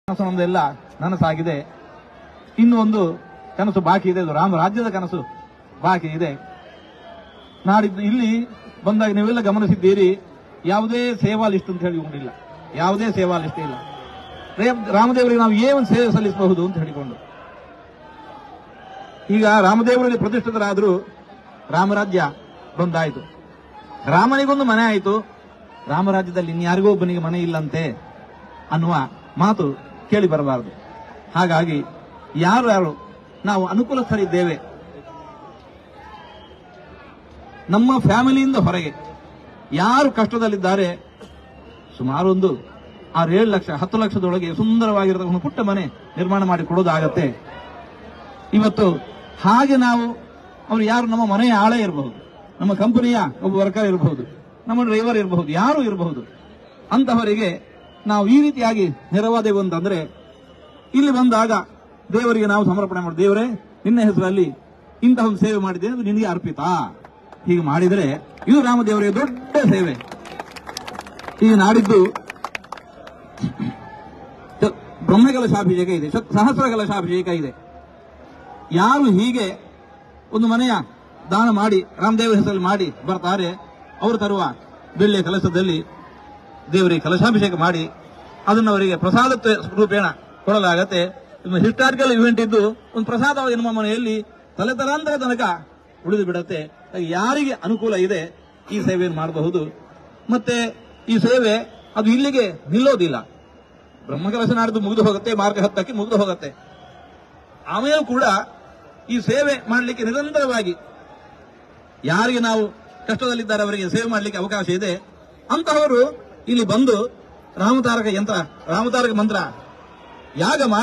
ಕನಸೊಂದೆಲ್ಲ ನನಸಾಗಿದೆ. ಇನ್ನು ಒಂದು ಕನಸು ಬಾಕಿ ಇದೆ. ರಾಮ ರಾಜ್ಯದ ಕನಸು ಬಾಕಿ ಇದೆ. ನಾಡಿದ್ದು ಇಲ್ಲಿ ಬಂದಾಗ ನೀವೆಲ್ಲ ಗಮನಿಸಿದ್ದೀರಿ, ಯಾವುದೇ ಸೇವಾ ಲಿಸ್ಟ್ ಅಂತ ಹೇಳಿ ಉಂಟಿಲ್ಲ. ಯಾವುದೇ ಸೇವಾ ಲಿಸ್ಟ್ ಇಲ್ಲ. ರಾಮದೇವರಿಗೆ ನಾವು ಏನು ಸೇವೆ ಸಲ್ಲಿಸಬಹುದು ಅಂತ ಹೇಳಿಕೊಂಡು ಈಗ ರಾಮದೇವರಲ್ಲಿ ಪ್ರತಿಷ್ಠಿತರಾದರೂ ರಾಮರಾಜ್ಯ ಬಂದಾಯಿತು. ರಾಮನಿಗೊಂದು ಮನೆ ಆಯಿತು, ರಾಮರಾಜ್ಯದಲ್ಲಿ ಇನ್ಯಾರಿಗೋ ಒಬ್ಬನಿಗೆ ಮನೆ ಇಲ್ಲಂತೆ ಅನ್ನುವ ಮಾತು ಕೇಳಿ ಬರಬಾರದು. ಹಾಗಾಗಿ ಯಾರು ನಾವು ಅನುಕೂಲಸ್ಥರಿದ್ದೇವೆ, ನಮ್ಮ ಫ್ಯಾಮಿಲಿಯಿಂದ ಹೊರಗೆ ಯಾರು ಕಷ್ಟದಲ್ಲಿದ್ದಾರೆ, ಸುಮಾರು ಒಂದು 6-7 ಲಕ್ಷ 10 ಲಕ್ಷದೊಳಗೆ ಸುಂದರವಾಗಿರತಕ್ಕಂಥ ಪುಟ್ಟ ಮನೆ ನಿರ್ಮಾಣ ಮಾಡಿ ಕೊಡೋದಾಗತ್ತೆ. ಇವತ್ತು ಹಾಗೆ ನಾವು ಅವರು ಯಾರು ನಮ್ಮ ಮನೆಯ ಆಳೇ ಇರಬಹುದು, ನಮ್ಮ ಕಂಪನಿಯ ಒಬ್ಬ ವರ್ಕರ್ ಇರಬಹುದು, ನಮ್ಮ ಡ್ರೈವರ್ ಇರಬಹುದು, ಯಾರು ಇರಬಹುದು, ಅಂತಹವರಿಗೆ ನಾವು ಈ ರೀತಿಯಾಗಿ ನೆರವಾದೆವು ಅಂತಂದ್ರೆ ಇಲ್ಲಿ ಬಂದಾಗ ದೇವರಿಗೆ ನಾವು ಸಮರ್ಪಣೆ ಮಾಡಿ, ದೇವರೇ ನಿನ್ನ ಹೆಸರಲ್ಲಿ ಇಂತಹ ಒಂದು ಸೇವೆ ಮಾಡಿದ್ದೇನೆ, ಅದು ನಿನಗೆ ಅರ್ಪಿತ. ಹೀಗೆ ಮಾಡಿದರೆ ಇದು ರಾಮದೇವರಿಗೆ ದೊಡ್ಡ ಸೇವೆ. ಈಗ ನಾಡಿದ್ದು ಬ್ರಹ್ಮಕಲಶಾಭಿಷೇಕ ಇದೆ, ಸಹಸ್ರ ಕಲಶಾಭಿಷೇಕ ಇದೆ. ಯಾರು ಹೀಗೆ ಒಂದು ಮನೆಯ ದಾನ ಮಾಡಿ ರಾಮದೇವರ ಹೆಸರಲ್ಲಿ ಮಾಡಿ ಬರ್ತಾರೆ, ಅವರು ತರುವ ಬೆಳ್ಳಿಯ ಕಲಶದಲ್ಲಿ ದೇವರಿಗೆ ಕಲಶಾಭಿಷೇಕ ಮಾಡಿ ಅದನ್ನು ಅವರಿಗೆ ಪ್ರಸಾದ ರೂಪೇಣ ಕೊಡಲಾಗತ್ತೆ. ಹಿಸ್ಟಾರಿಕಲ್ ಇವೆಂಟ್ ಇದ್ದು ಒಂದು ಪ್ರಸಾದವಾಗಿ ನಮ್ಮ ಮನೆಯಲ್ಲಿ ತಲೆತಲಾಂತರ ತನಕ ಉಳಿದು ಬಿಡತ್ತೆ. ಯಾರಿಗೆ ಅನುಕೂಲ ಇದೆ ಈ ಸೇವೆಯನ್ನು ಮಾಡಬಹುದು. ಮತ್ತೆ ಈ ಸೇವೆ ಅದು ಇಲ್ಲಿಗೆ ನಿಲ್ಲೋದಿಲ್ಲ. ಬ್ರಹ್ಮಕಲಶ ನಾಡಿದ್ದು ಮುಗಿದು ಹೋಗುತ್ತೆ, ಮಾರ್ಗ 10ಕ್ಕೆ ಮುಗಿದು ಹೋಗುತ್ತೆ. ಆಮೇಲೆ ಕೂಡ ಈ ಸೇವೆ ಮಾಡಲಿಕ್ಕೆ ನಿರಂತರವಾಗಿ ಯಾರಿಗೆ ನಾವು ಕಷ್ಟದಲ್ಲಿದ್ದಾರೆ ಅವರಿಗೆ ಸೇವೆ ಮಾಡಲಿಕ್ಕೆ ಅವಕಾಶ ಇದೆ. ಅಂತಹವರು ಇಲ್ಲಿ ಬಂದು ರಾಮತಾರಕ ಮಂತ್ರ ಯಾಗ ಮಾಡಿ